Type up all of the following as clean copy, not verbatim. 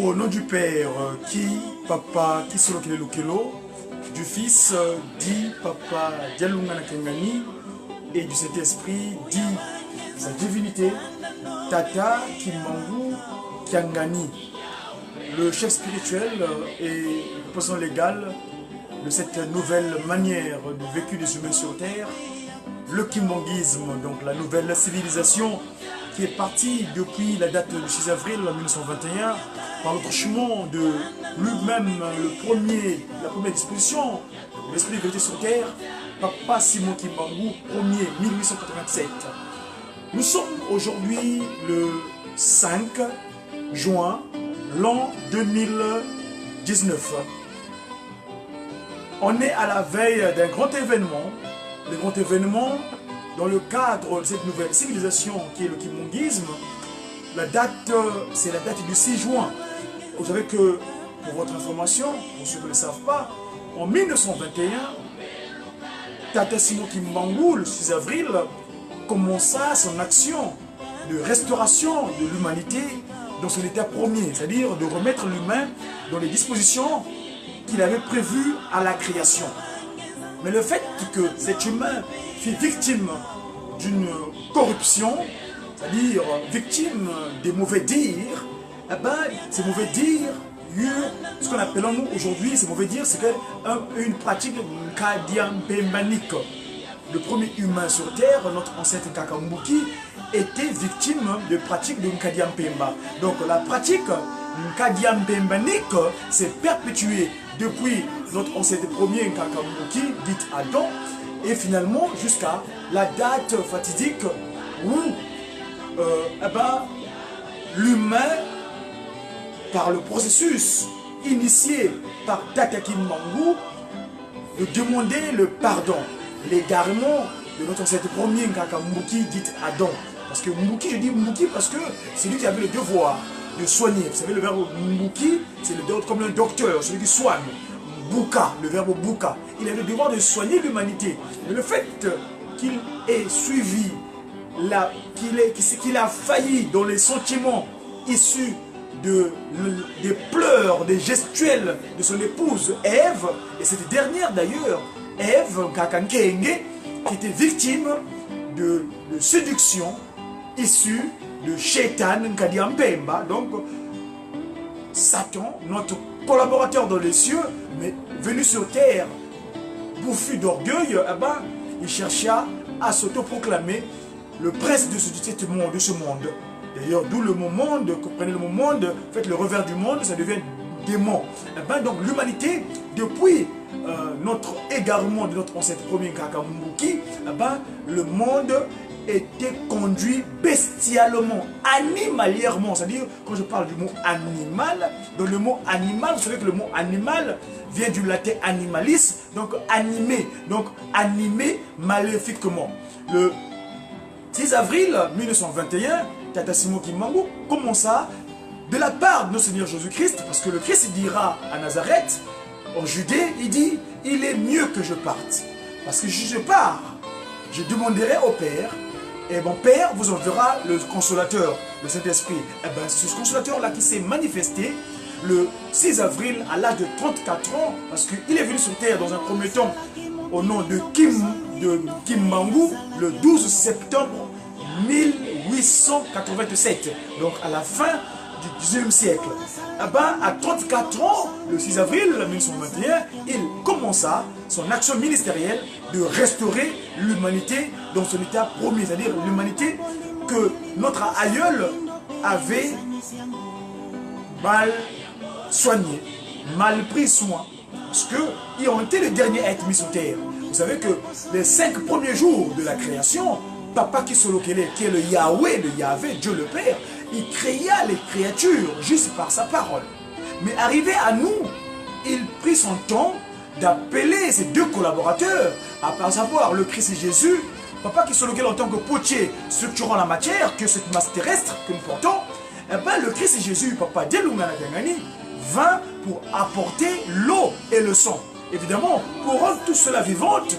Au nom du Père, qui, Papa, qui solo kele lokelo, du Fils, dit Papa, Dialungana Kengani, et du Saint-Esprit, dit sa divinité, Tata Kimmangu Kiangani, le chef spirituel et le représentant légal de cette nouvelle manière de vécu des humains sur Terre, le kimbanguisme, donc la nouvelle civilisation qui est partie depuis la date du 6 avril 1921 par le truchement de lui-même, la première disposition de l'esprit de vérité sur Terre, Papa Simon Kimbangu, 1er 1887. Nous sommes aujourd'hui le 5 juin, l'an 2019. On est à la veille d'un grand événement, le grand événement dans le cadre de cette nouvelle civilisation qui est le kimbanguisme. La date, c'est la date du 6 juin. Vous savez que, pour votre information, pour ceux qui ne le savent pas, en 1921, Tata Simon Kimbangu, le 6 avril, commença son action de restauration de l'humanité dans son état premier, c'est-à-dire de remettre l'humain dans les dispositions qu'il avait prévues à la création. Mais le fait que cet humain fut victime d'une corruption, c'est-à-dire victime des mauvais dires, eh ben, ces mauvais dires, ce qu'on appelle nous aujourd'hui, ces mauvais dires, c'est une pratique nkadiampembanique. Le premier humain sur Terre, notre ancêtre Kakambuki, était victime de pratiques de Nkadiampemba. Donc la pratique Nkadiampembanique s'est perpétuée depuis notre ancêtre premier Kakambuki, dite Adam, et finalement jusqu'à la date fatidique où l'humain, par le processus initié par Tata Kimbangu, de demander le pardon, l'égarement de notre ancêtre premier Kakambuki, dit Adam. Parce que Mbuki, je dis Mbuki parce que c'est lui qui avait le devoir de soigner. Vous savez, le verbe Mbuki, c'est comme un docteur, celui qui soigne. Buka, le verbe Buka. Il a le devoir de soigner l'humanité. Mais le fait qu'il ait suivi, qu'il a failli dans les sentiments issus des pleurs, des gestuels de son épouse Ève, et cette dernière d'ailleurs, Ève Kakankenge, qui était victime de séduction issue de Shaitan Nkadiampemba, donc Satan, notre collaborateur dans les cieux, mais venu sur terre, bouffu d'orgueil, il chercha à s'autoproclamer le prince de ce monde. D'ailleurs, d'où le mot monde, comprenez le mot monde, faites le revers du monde, ça devient démon. Donc l'humanité, depuis notre égarement de notre ancêtre premier Kakambuki, le monde était conduit bestialement, animalièrement. C'est-à-dire, quand je parle du mot animal, dans le mot animal, vous savez que le mot animal vient du latin animalis, donc animé maléfiquement. Le 6 avril 1921, Tata Simon Kimbangu commença de la part de notre Seigneur Jésus-Christ, parce que le Christ dira à Nazareth, en Judée, il dit, il est mieux que je parte. Parce que si je pars, je demanderai au Père, et mon Père vous enverra le consolateur, le Saint-Esprit. Et bien, c'est ce consolateur-là qui s'est manifesté le 6 avril à l'âge de 34 ans, parce qu'il est venu sur terre dans un premier temps au nom de Kimbangu le 12 septembre 1887, donc à la fin du 19e siècle. À 34 ans, le 6 avril 1921, il commença son action ministérielle de restaurer l'humanité dans son état premier, c'est-à-dire l'humanité que notre aïeul avait mal soignée, mal pris soin, parce qu'ils ont été les derniers à être mis sur terre. Vous savez que les 5 premiers jours de la création, Papa Kisolokele, qui est le Yahweh, le Yahvé, Dieu le Père, il créa les créatures juste par sa parole. Mais arrivé à nous, il prit son temps d'appeler ses 2 collaborateurs, à savoir le Christ Jésus, Papa qui sur lequel en tant que potier structurant la matière, que cette masse terrestre que nous portons, eh ben, le Christ Jésus, Papa Dialungana Gangani, vint pour apporter l'eau et le sang. Évidemment, pour rendre tout cela vivante,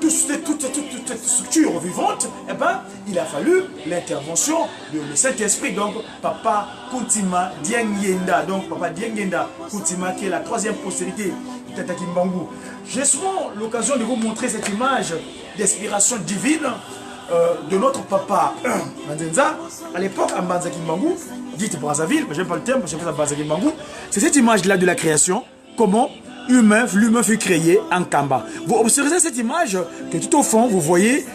toute cette structure vivante, eh ben, il a fallu l'intervention du Saint-Esprit. Donc, Papa Kuntima Diangyenda, donc Papa Diangyenda Kuntima, qui est la troisième postérité de Tata Kimbangu. J'ai souvent l'occasion de vous montrer cette image d'inspiration divine de notre papa Manzenza, à l'époque à Mbanza Kimbangu, dite Brazzaville, mais j'aime pas le terme, je préfère Mbanza Kimbangu. C'est cette image-là de la création, comment l'humain fut créé en Kamba. Vous observez cette image que tout au fond, vous voyez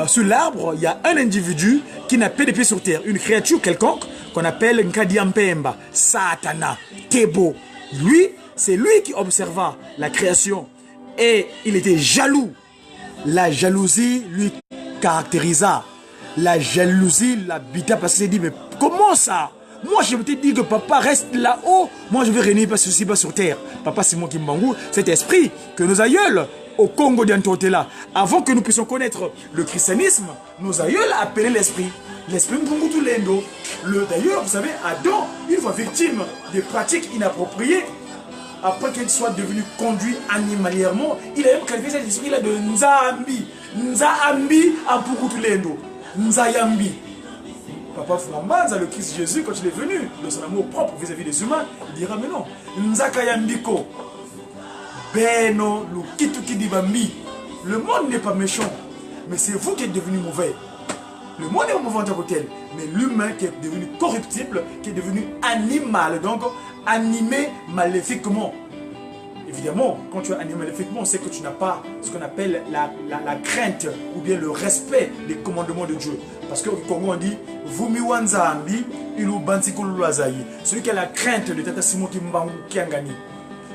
sur l'arbre, il y a un individu qui n'a pas de pieds sur terre, une créature quelconque qu'on appelle Nkadiampemba, Satana, Tebo. Lui, c'est lui qui observa la création et il était jaloux. La jalousie lui caractérisa. La jalousie l'habita parce qu'il s'est dit, mais comment ça? Moi, je t'ai dit que papa reste là-haut. Moi, je vais régner pas ceci, pas sur terre. Papa Simon Kimbangu, cet esprit que nos aïeuls au Congo d'Antotela, avant que nous puissions connaître le christianisme, nos aïeuls appelaient l'esprit. L'esprit Mpungutu Lendo. D'ailleurs, vous savez, Adam, une fois victime des pratiques inappropriées, après qu'il soit devenu conduit animalièrement, il a même qualifié cet esprit-là de Nzambi. Nzambi Mpungutu Lendo. Nzayambi. Papa Fouambanza, le Christ Jésus, quand il est venu, de son amour propre vis-à-vis des humains, il dira, mais non, Nzakayambiko, Beno, Lukituki Dibambi, le monde n'est pas méchant, mais c'est vous qui êtes devenu mauvais. Le monde est mauvais en tant que tel, mais l'humain qui est devenu corruptible, qui est devenu animal, donc animé maléfiquement. Évidemment, quand tu es animé maléfiquement, c'est que tu n'as pas ce qu'on appelle la crainte ou bien le respect des commandements de Dieu. Parce qu'au Congo, on dit Vumiwanzambi, Ilu Bantikuluazayi. Celui qui a la crainte de Tata Simon Kimbangu Kiangani.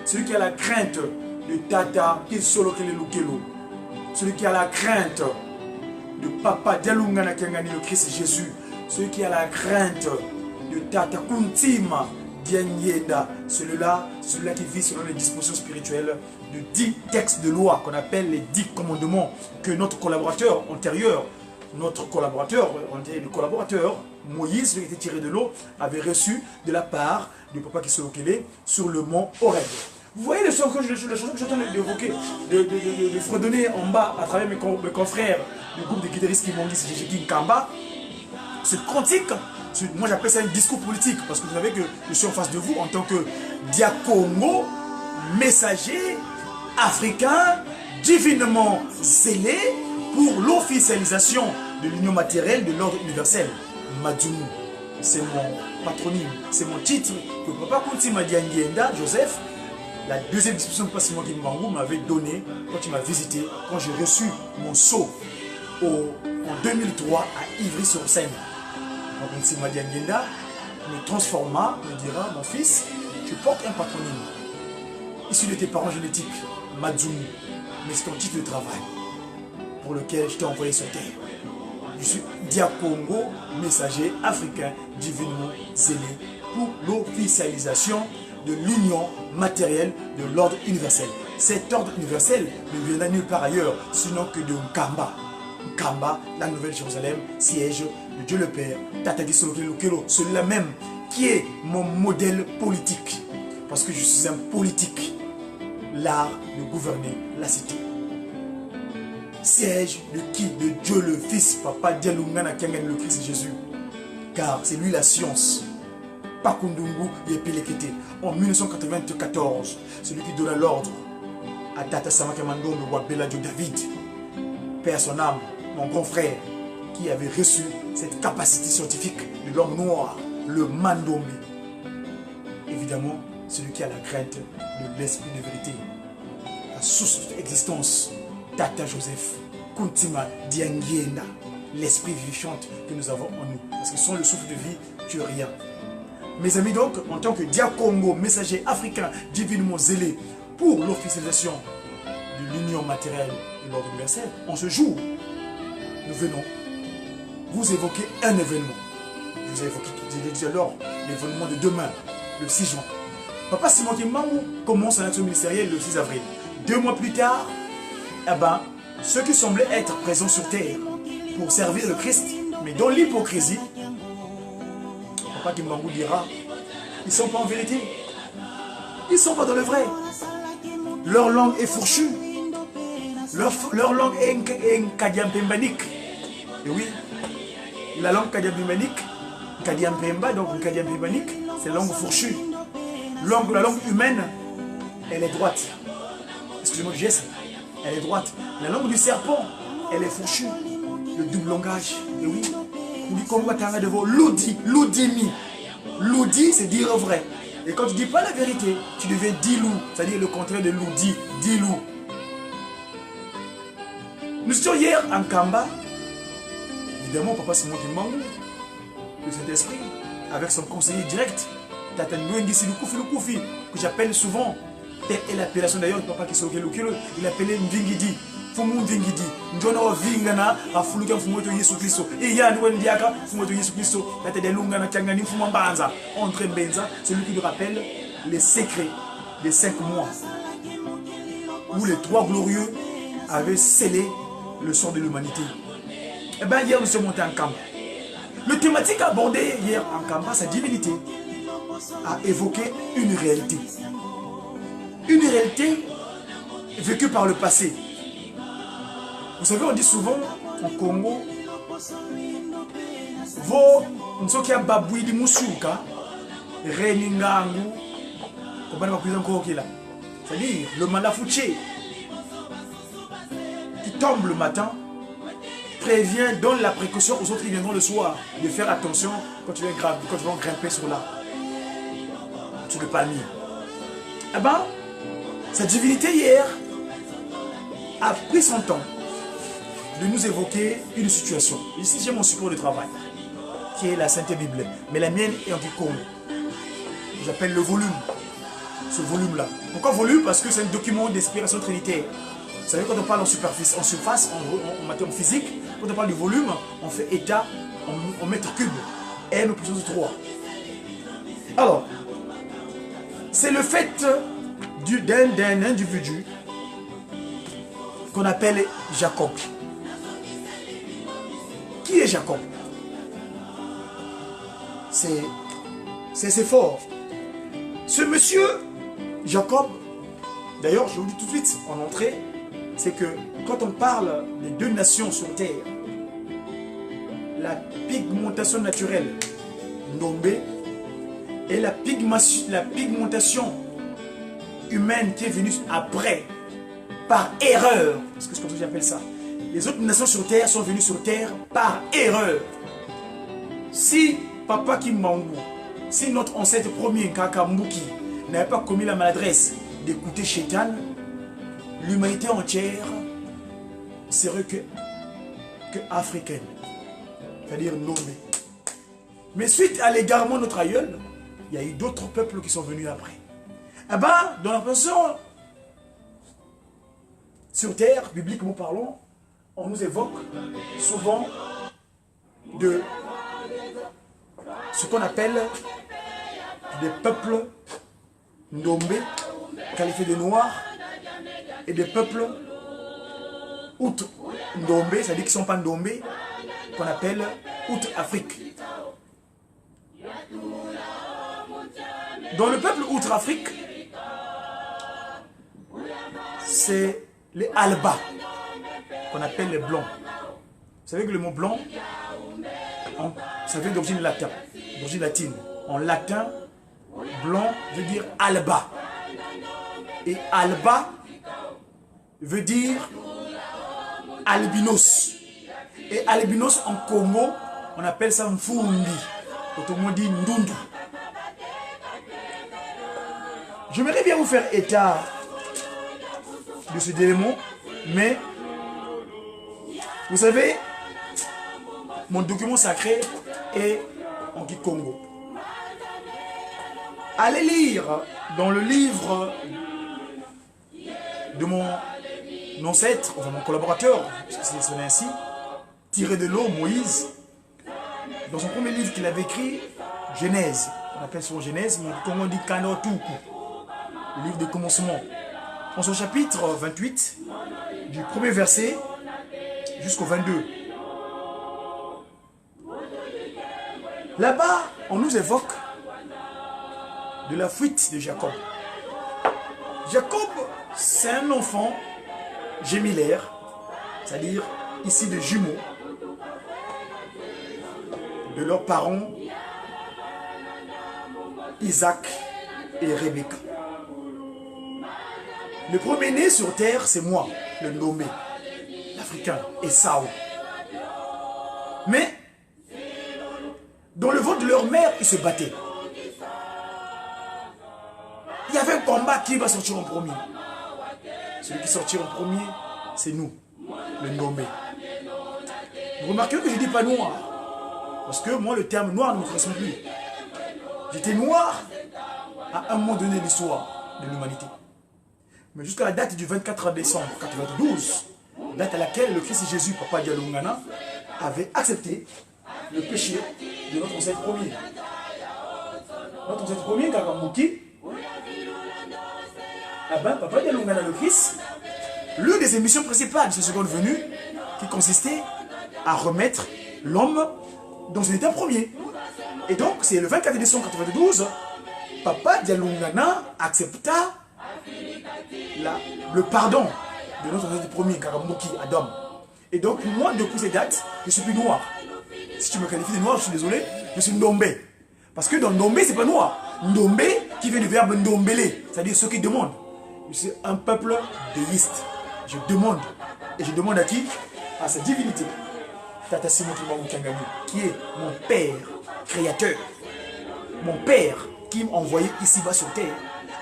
Celui qui a la crainte de Tata Kisolo Kelelukelo. Celui qui a la crainte de Papa Dialungana Kiangani, le Christ Jésus. Celui qui a la crainte de Tata Kuntima Dianyenda, celui-là qui vit selon les dispositions spirituelles de 10 textes de loi qu'on appelle les 10 commandements que notre collaborateur antérieur, le collaborateur Moïse, celui qui était tiré de l'eau, avait reçu de la part du papa qui se loquait sur le mont Horeb. Vous voyez les choses que je suis en train d'évoquer, de fredonner en bas à travers mes confrères du groupe de guitaristes qui m'ont dit c'est King Kamba. Ce cantique, moi j'appelle ça un discours politique parce que vous savez que je suis en face de vous en tant que diacongo, messager africain, divinement zélé pour l'officialisation de l'union matérielle de l'ordre universel. Madjoumou, c'est mon patronyme, c'est mon titre que Papa Kuntima Diangyenda, Joseph, la deuxième discussion de Papa Simon Kimbangu m'avait donné quand il m'a visité, quand j'ai reçu mon sceau en 2003 à Ivry-sur-Seine. Kuntima Diangyenda me transforma, me dira, mon fils, tu portes un patronyme issu de tes parents génétiques, Madjoumou, mais c'est ton titre de travail pour lequel je t'ai envoyé sur terre. Je suis Diakongo, messager africain divinement zélé pour l'officialisation de l'union matérielle de l'ordre universel. Cet ordre universel ne viendra nulle part ailleurs, sinon que de Nkamba. Nkamba, la Nouvelle Jérusalem, siège de Dieu le Père, Tata Gisolo Kelukelo, celui-là même qui est mon modèle politique. Parce que je suis un politique, l'art de gouverner la cité. Siège de qui? De Dieu le Fils, Papa Dialungana Kiangani, le Christ Jésus. Car c'est lui la science. Pakundungu Yepelekete. En 1994, celui qui donna l'ordre à Tata Samakemandombe Wabela de David, Père son âme, mon grand frère, qui avait reçu cette capacité scientifique de l'homme noir, le Mandombe. Évidemment, celui qui a la crainte de l'esprit de vérité, la source de toute existence, Tata Joseph Kuntima Diangyenda, l'esprit vivifiant que nous avons en nous. Parce que sans le souffle de vie, tu es rien. Mes amis, donc, en tant que diacongo, messager africain divinement zélé pour l'officialisation de l'union matérielle de l'ordre universel, en ce jour, nous venons vous évoquer un événement. Je vous ai évoqué tout à l'heure l'événement de demain, le 6 juin. Papa Simon Kimbangu commence son action ministérielle le 6 avril. 2 mois plus tard, eh ben, ceux qui semblaient être présents sur terre pour servir le Christ, mais dans l'hypocrisie, Papa Kimbangu dira, ils ne sont pas en vérité. Ils ne sont pas dans le vrai. Leur langue est fourchue. Leur langue est nkadiampembanik. Et oui, la langue kadiampemba, donc kadiampembanik, c'est la langue fourchue. La langue humaine, elle est droite. Excusez-moi le geste, elle est droite. La langue du serpent, elle est fourchue. Le double langage. Et oui, on dit comme de vos loudi, loudimi. Loudi, c'est dire vrai. Et quand tu ne dis pas la vérité, tu deviens dilou, c'est-à-dire le contraire de loudi, dilou. Nous étions hier en Kamba. Évidemment, Papa Simon Kimbangu, le Saint-Esprit, avec son conseiller direct, Tata Nguengi Silukoufi, que j'appelle souvent, telle est l'appellation d'ailleurs du papa qui s'est il appelait Mvingidi. Fumu Mvingidi. Njona wa vingana, afuluka mfumu wetu Yesu Kristo. Iya ni wendiaka, mfumu wetu Yesu Kristo. Tata de lungana changani mfumu mbanza. Entre Mbenza, celui qui nous rappelle les secrets des 5 mois. Où les 3 glorieux avaient scellé le sort de l'humanité. Et bien hier nous sommes montés en camp. Le thématique abordé hier en Kamba, sa divinité, a évoqué une réalité. Une réalité vécue par le passé. Vous savez, on dit souvent au Congo, vous, Nsokia Baboui di Moussouka, Reningangu, c'est-à-dire le Malafouché, qui tombe le matin, prévient, donne la précaution aux autres qui viendront le soir de faire attention quand tu vas grimper sur l'arbre, sur le palmier. Eh bien, cette divinité hier a pris son temps de nous évoquer une situation. Ici, j'ai mon support de travail, qui est la Sainte Bible, mais la mienne est en Kikongo. J'appelle le volume, ce volume-là. Pourquoi volume? Parce que c'est un document d'inspiration trinitaire. Vous savez, quand on parle en surface, en matière physique, quand on parle du volume, on fait état en mètres cubes. M plus 3. Alors, c'est le fait d'un individu qu'on appelle Jacob. Qui est Jacob? C'est fort. Ce monsieur, Jacob, d'ailleurs, je vous dis tout de suite en entrée, c'est que quand on parle des 2 nations sur terre, la pigmentation naturelle, Ndombe, et la pigmentation humaine qui est venue après, par erreur, parce que c'est comme ça que j'appelle ça. Les autres nations sur terre sont venues sur terre par erreur. Si Papa Kimbangu, si notre ancêtre premier Kakambuki n'avait pas commis la maladresse d'écouter Shaitan, l'humanité entière serait que africaine, c'est-à-dire nommée. Mais suite à l'égarement de notre aïeul, il y a eu d'autres peuples qui sont venus après. Eh bien, dans la façon sur terre, bibliquement parlant, on nous évoque souvent de ce qu'on appelle des peuples Ndombe, qualifiés de noirs, et des peuples outre Ndombe, c'est-à-dire qu'ils ne sont pas Ndombe, qu'on appelle outre-Afrique. Dans le peuple outre-Afrique, c'est les Alba, qu'on appelle les Blancs. Vous savez que le mot blanc, ça vient d'origine latine. En latin, blanc veut dire Alba. Et Alba veut dire albinos. Et albinos en Congo, on appelle ça Mfundi. Autrement dit Ndundu. J'aimerais bien vous faire état de ce élément, mais vous savez, mon document sacré est en Kikongo. Allez lire dans le livre de mon ancêtre, enfin mon collaborateur, parce que c'est ainsi, tiré de l'eau, Moïse, dans son premier livre qu'il avait écrit, Genèse, on appelle souvent Genèse, mais comment on dit Kanotuku, le livre des commencements. Dans son chapitre 28, du premier verset jusqu'au 22. Là-bas, on nous évoque de la fuite de Jacob. Jacob, c'est un enfant gémillaire, c'est-à-dire ici de jumeaux, de leurs parents Isaac et Rebecca. Le premier-né sur terre, c'est moi, le nommé, l'Africain, Esau. Mais, dans le ventre de leur mère, ils se battaient. Il y avait un combat qui va sortir en premier. Celui qui sortira en premier, c'est nous, le nommé. Vous remarquez que je ne dis pas noir. Parce que moi, le terme noir ne me correspond plus. J'étais noir à un moment donné de l'histoire de l'humanité. Mais jusqu'à la date du 24 décembre 1992, date à laquelle le Christ Jésus, Papa Dialungana, avait accepté le péché de notre ancêtre premier. Notre ancêtre premier, Kakamouki, Papa Dialungana le Christ, l'une des émissions principales de ce seconde venue, qui consistait à remettre l'homme dans son état premier. Et donc, c'est le 24 décembre 1992, Papa Dialungana accepta le pardon de notre ancêtre premier, Kakamouki, Adam. Et donc, moi, depuis cette date, je ne suis plus noir. Si tu me qualifies de noir, je suis désolé, je suis Ndombé. Parce que dans Ndombé, ce n'est pas noir. Ndombé, qui vient du verbe Ndombele, c'est-à-dire ceux qui demandent. Je suis un peuple déiste. Je demande. Et je demande à qui? À sa divinité. Tata Simon Kimangou, qui est mon père créateur. Mon père qui m'a envoyé ici-bas sur terre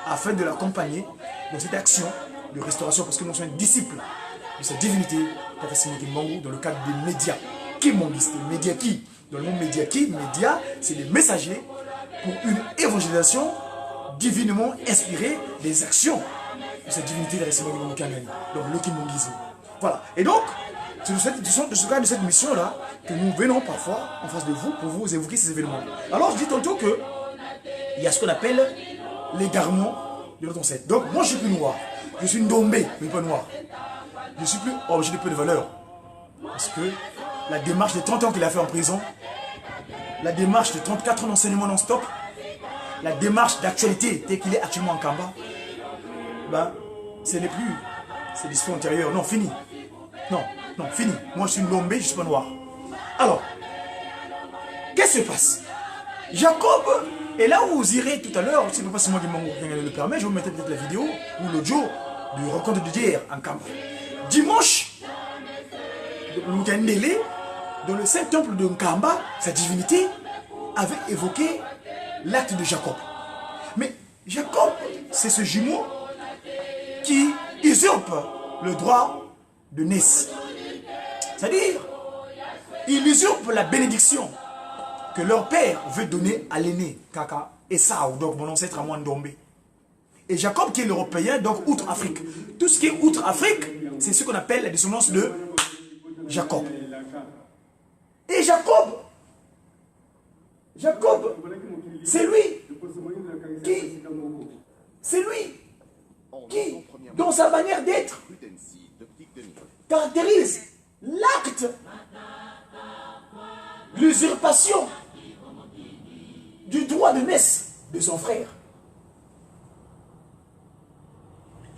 afin de l'accompagner dans cette action de restauration. Parce que nous sommes disciples de sa divinité, Tata Simon Kimangou, dans le cadre des médias. Qui m'ont dit? Les médias qui? Dans le monde média qui? Médias, c'est les messagers pour une évangélisation divinement inspirée des actions de cette divinité de la Simon Kimangou Kangani. Donc le Kimongisme. Voilà. Et donc, c'est de ce cas de cette mission-là que nous venons parfois en face de vous pour vous évoquer ces événements. Alors je dis tantôt que il y a ce qu'on appelle l'égarement de notre ancêtre. Donc moi je suis plus noir. Je suis Ndombé, mais pas noir. Je suis plus objet de peu de valeur. Parce que la démarche de 30 ans qu'il a fait en prison, la démarche de 34 ans d'enseignement non-stop, la démarche d'actualité telle qu'il est actuellement en Kamba, ben, ce n'est plus ces discours antérieurs. Non, fini. Non, non, fini. Moi, je suis Ndombé, je ne suis pas noir. Alors, qu'est-ce qui se passe? Jacob, et là où vous irez tout à l'heure, si pas moi qui le permet, je vous mettrai peut-être la vidéo ou l'audio du rencontre de d'hier en Kamba. Dimanche, Lukandele, dans le saint temple de Nkamba, sa divinité avait évoqué l'acte de Jacob. Mais Jacob, c'est ce jumeau qui usurpe le droit de naissance. C'est-à-dire, il usurpe la bénédiction que leur père veut donner à l'aîné, Kaka Esau, donc mon ancêtre à moi Ndombé. Et Jacob qui est l'Européen, donc outre-Afrique. Tout ce qui est outre-Afrique, c'est ce qu'on appelle la descendance de Jacob. Et Jacob, c'est lui qui, dans sa manière d'être, caractérise l'acte, l'usurpation du droit de naissance de son frère.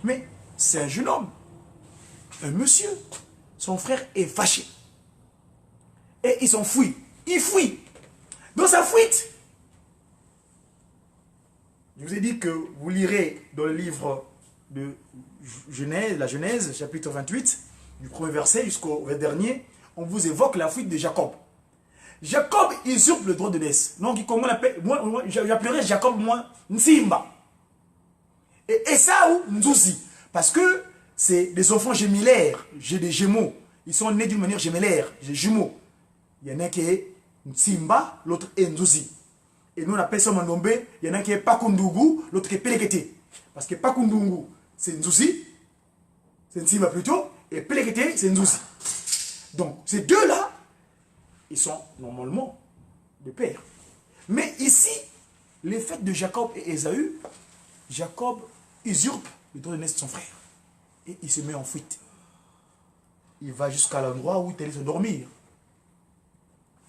Mais c'est un jeune homme, un monsieur. Son frère est fâché. Et il s'enfuit. Il fuit. Dans sa fuite, je vous ai dit que vous lirez dans le livre de Genèse, la Genèse, chapitre 28, du premier verset jusqu'au dernier, on vous évoque la fuite de Jacob. Jacob usurpe le droit de naissance. Donc, comment on appelle? Moi j'appellerais Jacob, moi, Nsimba. Et Esau, Nzouzi. Parce que c'est des enfants gémellaires. J'ai des gémeaux. Ils sont nés d'une manière gémellaire. J'ai des jumeaux. Il y en a qui est Nsimba, l'autre est Nzouzi. Et nous on appelle ça Mandombe. Il y en a qui est Pakundugu, l'autre qui est Pelekete. Parce que Pakundungu, c'est Nzouzi. C'est Nsimba plutôt. Et Pelekete, c'est Nzouzi. Donc, ces deux-là, ils sont normalement de père. Mais ici, les faits de Jacob et Ésaü, Jacob usurpe le droit de naissance de son frère. Et il se met en fuite. il va jusqu'à l'endroit où il allait se dormir.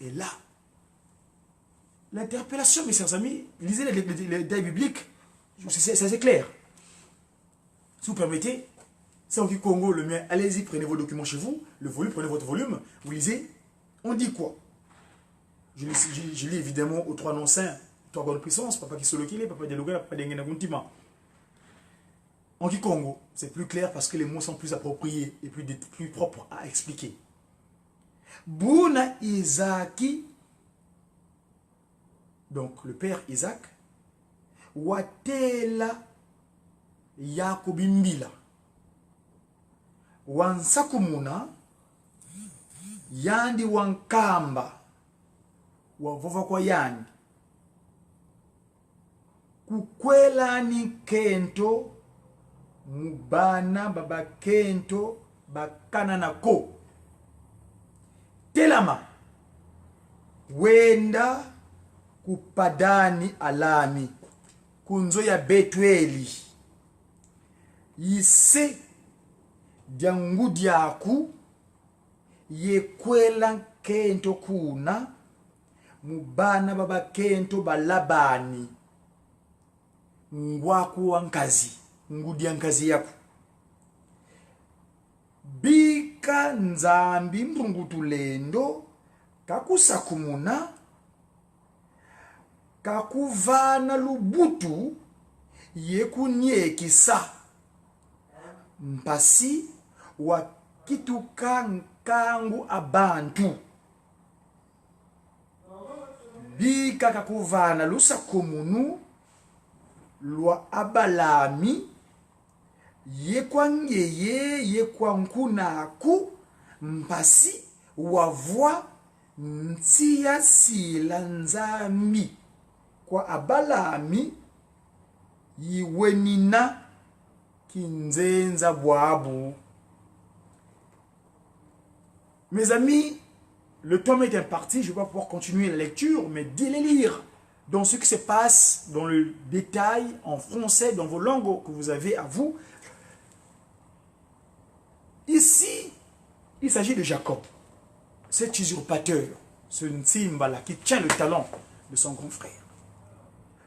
Et là, l'interpellation, mes chers amis, lisez les détails bibliques, c'est assez clair. Si vous permettez, c'est en Congo, le mien, allez-y, prenez vos documents chez vous, le volume, prenez votre volume, vous lisez, on dit quoi? Je lis évidemment aux trois noms saints, trois bonnes puissances, papa qui solokile, papa dialoga, papa dengena guntima. En Congo, c'est plus clair parce que les mots sont plus appropriés et plus propres à expliquer. Buna Isaki, donc le père Isaac, Watela Yakobimbila, Wansakumuna, Yandi Wankamba, Wavova kwa yani, Kukwela ni Kento, Mubana baba Kento, Bakana nako. Telama, wenda kupadani alami, kunzo ya Betweli, yise diangudiaku, yekwela Kento kuna, mubana baba Kento balabani, ngwaku wankazi, ngudi ankazi yaku. Bika nzambi mrungutulendo kakusakumuna kakuvana lubutu yekunyekisa mpasi wa kituka nkangu abantu. Bika kakuvana lusakumunu lwa abalami yekwangeye yekwankunaku mpasi wavwa ntia sila nzambi kwa abalami yiwenina kinzenza bwabu. Mes amis, le tome est imparti, je ne vais pas pouvoir continuer la lecture, mais dès les lire dans ce qui se passe dans le détail en français, dans vos langues que vous avez à vous. Ici, il s'agit de Jacob, cet usurpateur, ce Ntsimbala qui tient le talent de son grand frère.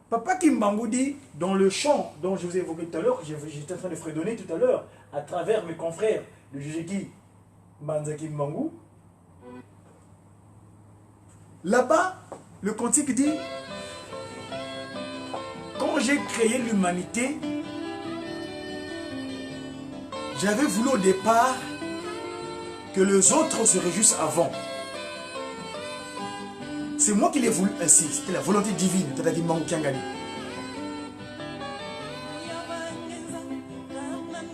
Papa Kimbangu dit, dans le chant dont je vous ai évoqué tout à l'heure, j'étais en train de fredonner tout à l'heure, à travers mes confrères de Jujeki Manza Kimbangu, là-bas, le cantique dit, quand j'ai créé l'humanité, j'avais voulu au départ que les autres se réjouissent avant. C'est moi qui l'ai voulu ainsi. C'était la volonté divine.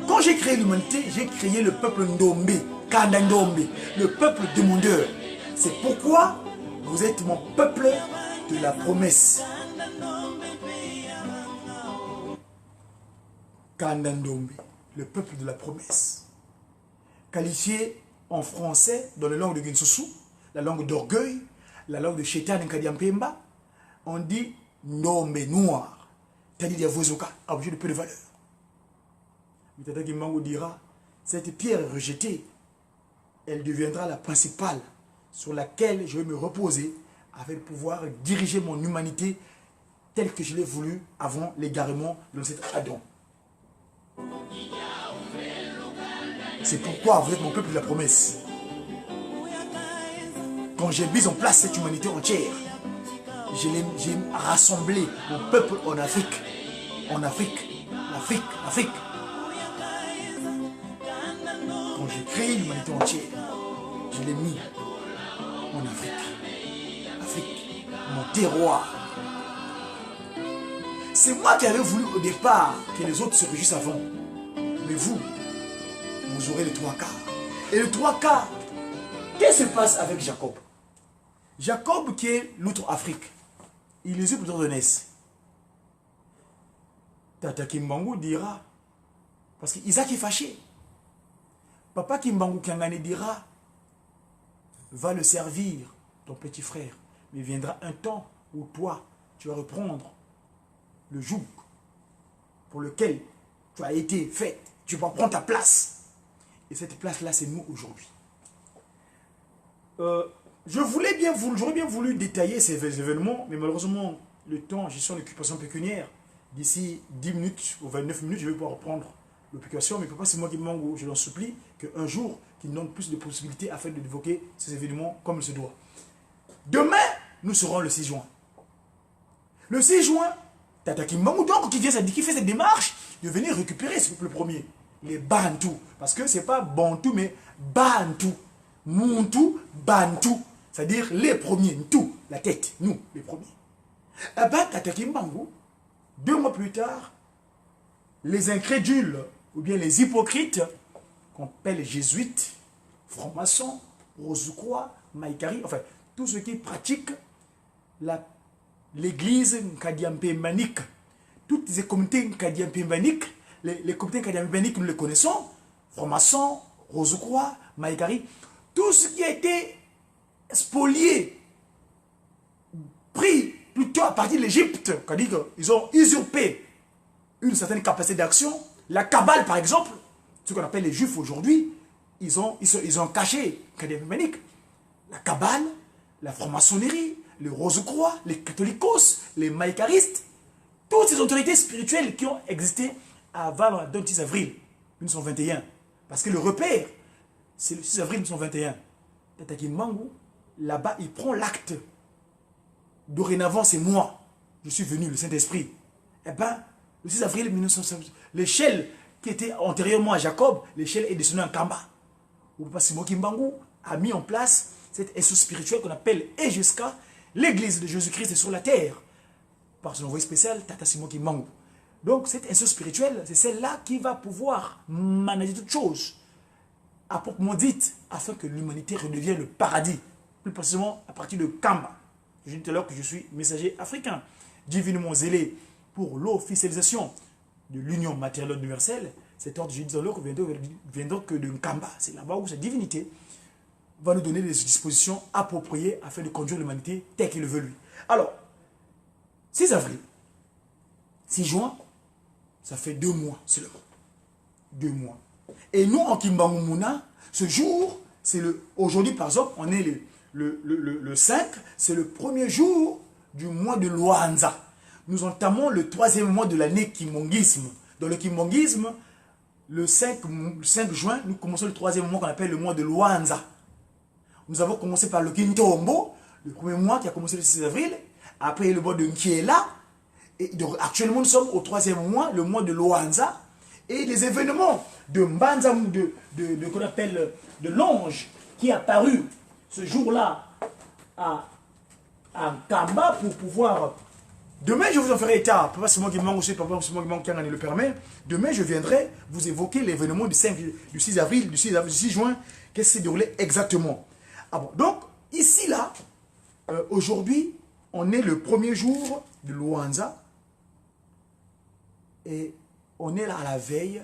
Quand j'ai créé l'humanité, j'ai créé le peuple Ndombe, Kanda Ndombe, le peuple demandeur. C'est pourquoi vous êtes mon peuple de la promesse. Kanda Ndombe, le peuple de la promesse. Qualifié en français dans la langue de Ginsusu, la langue d'orgueil, la langue de Shetan Nkadiampemba, on dit Ndombe noir, c'est-à-dire Yavozoka, objet de peu de valeur. Tata Kimbangu dira, cette pierre rejetée, elle deviendra la principale sur laquelle je vais me reposer afin de pouvoir diriger mon humanité telle que je l'ai voulu avant l'égarement de cet Adam. C'est pourquoi vous êtes mon peuple de la promesse. Quand j'ai mis en place cette humanité entière, j'ai rassemblé mon peuple en Afrique. En Afrique, l'Afrique. Quand j'ai créé l'humanité entière, je l'ai mis en Afrique. Afrique, mon terroir. C'est moi qui avais voulu au départ que les autres se réjouissent avant. Mais vous aurez le trois quarts. Et le trois quarts, qu'est-ce qui se passe avec Jacob? Jacob qui est l'autre Afrique, il les eut plutôt de naissance. Tata Kimbangu dira, parce qu'Isaac est fâché. Papa Kimbangu Kangane dira, va le servir, ton petit frère. Mais viendra un temps où toi, tu vas reprendre le joug pour lequel tu as été fait. Tu vas prendre ta place. Et cette place-là, c'est nous aujourd'hui. J'aurais bien voulu détailler ces événements, mais malheureusement, le temps, j'ai sur l'occupation pécuniaire. D'ici 10 minutes ou 29 minutes, je vais pouvoir reprendre l'occupation, mais papa, c'est moi qui manque, je l'en supplie, qu'un jour, qu'il donne plus de possibilités afin d'évoquer ces événements comme il se doit. Demain, nous serons le 6 juin. Le 6 juin, Tata Kimbangu, donc, qui fait cette démarche de venir récupérer ce peuple premier, les Bantu. Parce que ce n'est pas Bantu, mais Bantu. Muntu, Bantu. C'est-à-dire les premiers, tout, la tête, nous, les premiers. Eh bien, Tata Kimbangu, 2 mois plus tard, les incrédules, ou bien les hypocrites, qu'on appelle les jésuites, francs-maçons, Rosukwa, Maïkari, enfin, tous ceux qui pratiquent l'église Nkadiampé Manik, toutes les communautés Nkadiampé Manik, les communautés Nkadiampé Manik, nous les connaissons, francs-maçons, Rosukwa, Maïkari, tout ce qui a été spolié, pris plutôt à partir de l'Égypte, c'est-à-dire qu'ils ont usurpé une certaine capacité d'action. La Kabbale, par exemple, ce qu'on appelle les Juifs aujourd'hui, ils ont caché la Kabbale, la franc-maçonnerie, les Rose-Croix, les catholiques, les maïkaristes, toutes ces autorités spirituelles qui ont existé avant le 6 avril 1921. Parce que le repère, c'est le 6 avril 1921. Tata Kimbangu, là-bas, il prend l'acte. Dorénavant, c'est moi. Je suis venu, le Saint-Esprit. Eh bien, le 6 avril 1921, l'échelle qui était antérieurement à Jacob, l'échelle est descendue en Kamba. Simon Kimbangu a mis en place cette essence spirituelle qu'on appelle et jusqu'à l'église de Jésus-Christ sur la terre. Par son envoyé spécial, Tata Simon Kimbangu. Donc, cette essence spirituelle, c'est celle-là qui va pouvoir manager toutes choses, à proprement dite, afin que l'humanité redevienne le paradis. Plus précisément, à partir de Kamba. Je dis tout à l'heure que je suis messager africain, divinement zélé pour l'officialisation de l'union matérielle universelle. Cet ordre, je dis tout à l'heure, viendra que de Nkamba. C'est là-bas où cette divinité va nous donner des dispositions appropriées afin de conduire l'humanité telle qu'il le veut lui. Alors, 6 avril, 6 juin, ça fait 2 mois seulement. 2 mois. Et nous, en Kimbangu Muna, ce jour, c'est aujourd'hui par exemple, on est le 5, c'est le premier jour du mois de Luanza. Nous entamons le 3e mois de l'année Kimbongisme. Dans le Kimbongisme, le 5 juin, nous commençons le 3e mois qu'on appelle le mois de Luanza. Nous avons commencé par le Kintombo, le premier mois qui a commencé le 6 avril. Après le mois de Nkiela. Et donc actuellement nous sommes au 3e mois, le mois de Luanza. Et les événements de Mbanza, qu'on appelle de l'ange qui est apparu ce jour-là à Kamba pour pouvoir... Demain, je vous en ferai état. Papa Simon Guimang aussi, Papa Simon Guimang qui en le permet. Demain, je viendrai vous évoquer l'événement du 6 avril, du 6 juin. Qu'est-ce qui s'est déroulé exactement? Ah bon, donc, ici, là, aujourd'hui, on est le premier jour de Luanza. Et on est là à la veille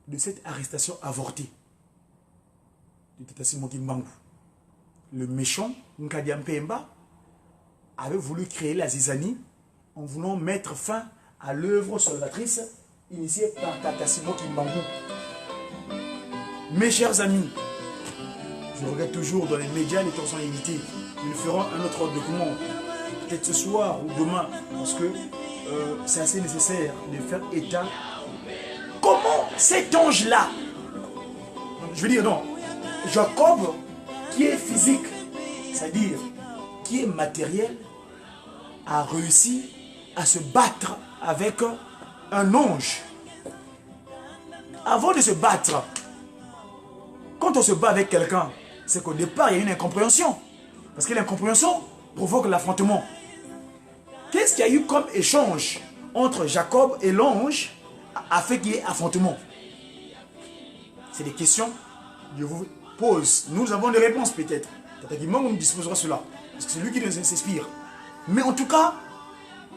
de cette arrestation avortée de Tata Simon Guimang. Le méchant, Nkadiam Pemba, avait voulu créer la zizanie en voulant mettre fin à l'œuvre salvatrice initiée par Tata Simon Kimbangu. Mes chers amis, je regarde toujours dans les médias les temps sont limités. Nous ferons un autre document, peut-être ce soir ou demain, parce que c'est assez nécessaire de faire état. Comment cet ange-là, je veux dire non, Jacob, qui est physique, c'est-à-dire qui est matériel, a réussi à se battre avec un ange. Avant de se battre, quand on se bat avec quelqu'un, c'est qu'au départ, il y a une incompréhension. Parce que l'incompréhension provoque l'affrontement. Qu'est-ce qu'il y a eu comme échange entre Jacob et l'ange afin qu'il y ait affrontement? C'est des questions que je vous pose. Nous avons des réponses peut-être. Tata Guimang nous disposera cela. Parce que c'est lui qui nous inspire. Mais en tout cas,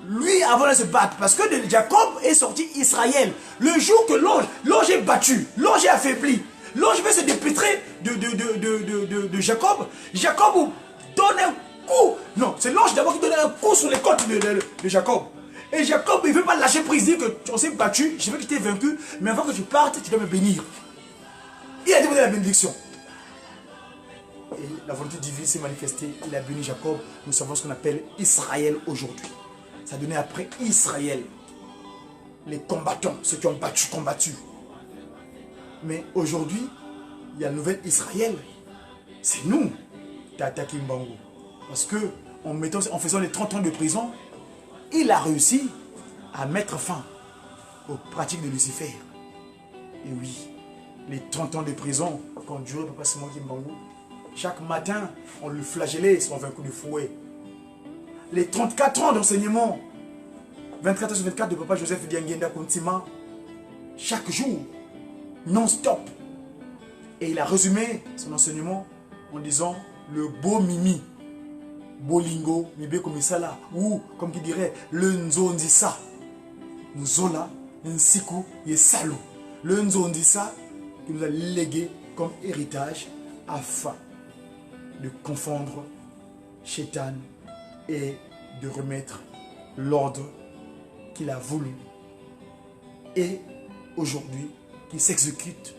lui, avant de se battre, parce que de Jacob est sorti Israël. Le jour que l'ange est battu, l'ange est affaibli, l'ange veut se dépêtrer de Jacob. Jacob donne un coup. Non, c'est l'ange d'abord qui donne un coup sur les côtes de Jacob. Et Jacob, il ne veut pas lâcher prise, il dit que on s'est battu, je veux que tu t'es vaincu, mais avant que tu partes, tu dois me bénir. Il a demandé la bénédiction. Et la volonté divine s'est manifestée. Il a béni Jacob. Nous savons ce qu'on appelle Israël aujourd'hui. Ça a donné après Israël. Les combattants, ceux qui ont combattu. Mais aujourd'hui, il y a le nouvel Israël. C'est nous, Tata Kimbangu. Parce que en faisant les 30 ans de prison, il a réussi à mettre fin aux pratiques de Lucifer. Et oui, les 30 ans de prison qu'ont duré Papa Simon Kimbangu, chaque matin, on lui flagellait sur un coup de fouet. Les 34 ans d'enseignement, 24 sur 24 de Papa Joseph Diangenda Kontima, chaque jour, non-stop. Et il a résumé son enseignement en disant le beau mimi, bolingo, mibe komisala, ou comme qui dirait le nzondisa, nzola, nsiku, yesalu. Le nzondisa qui nous a légué comme héritage afin de confondre Shaitan et de remettre l'ordre qu'il a voulu et aujourd'hui qui s'exécute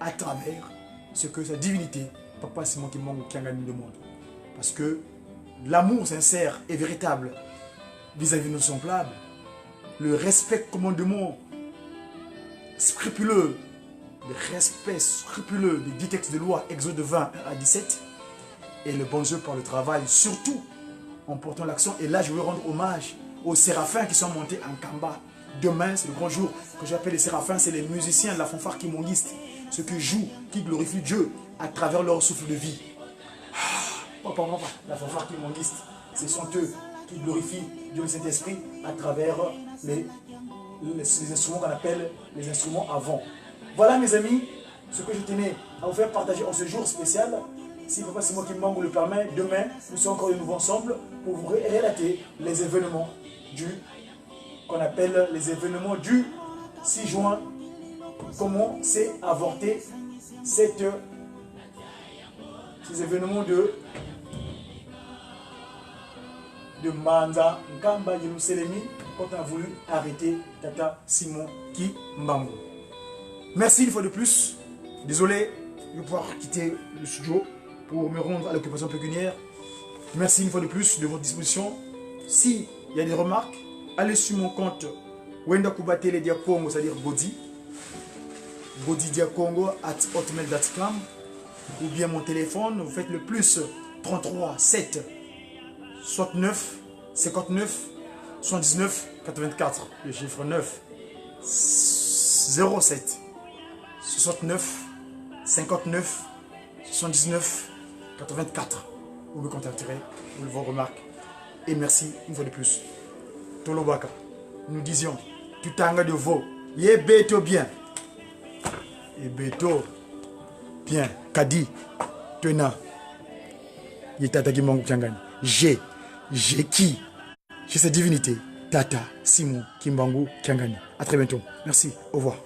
à travers ce que sa divinité, Papa Simon Kimbangu Kiangani nous demande. Parce que l'amour sincère et véritable vis-à-vis de nos semblables, le respect commandement scrupuleux, le respect scrupuleux des 10 textes de loi, Exode 20 à 17, et le bon Dieu par le travail, surtout en portant l'accent. Et là, je veux rendre hommage aux séraphins qui sont montés en Kamba. Demain, c'est le grand jour que j'appelle les séraphins, c'est les musiciens de la fanfare kimonguiste, ceux qui jouent, qui glorifient Dieu à travers leur souffle de vie. La fanfare kimonguiste, ce sont eux qui glorifient Dieu le Saint-Esprit à travers les instruments qu'on appelle les instruments avant. Voilà mes amis, ce que je tenais à vous faire partager en ce jour spécial. Si Papa Simon Kimbangu le permet, demain, nous serons encore de nouveau ensemble pour vous relater les événements qu'on appelle les événements du 6 juin. Comment s'est avorté ces événements de Manza Nkamba Yerusalemi quand on a voulu arrêter Tata Simon Kimbangu. Merci une fois de plus. Désolé de pouvoir quitter le studio pour me rendre à l'occupation pécuniaire. Merci une fois de plus de votre disposition. S'il y a des remarques, allez sur mon compte Wenda Kubatele Dia Congo, c'est-à-dire Godi Diakongo @hotmail.com, ou bien mon téléphone, vous faites le plus 33 7 69 59 79 84, le chiffre 9 07 69 59 79 84. Vous me contacterez pour vos remarques. Et merci une fois de plus. Tolobaka, nous disions, tutanga de veau, yé beto bien. Et beto bien. Kadi, tena, yé tata Kimbangu Kiangani. J'ai qui? J'ai cette divinité, Tata Simon Kimbangu Kiangani. À très bientôt. Merci. Au revoir.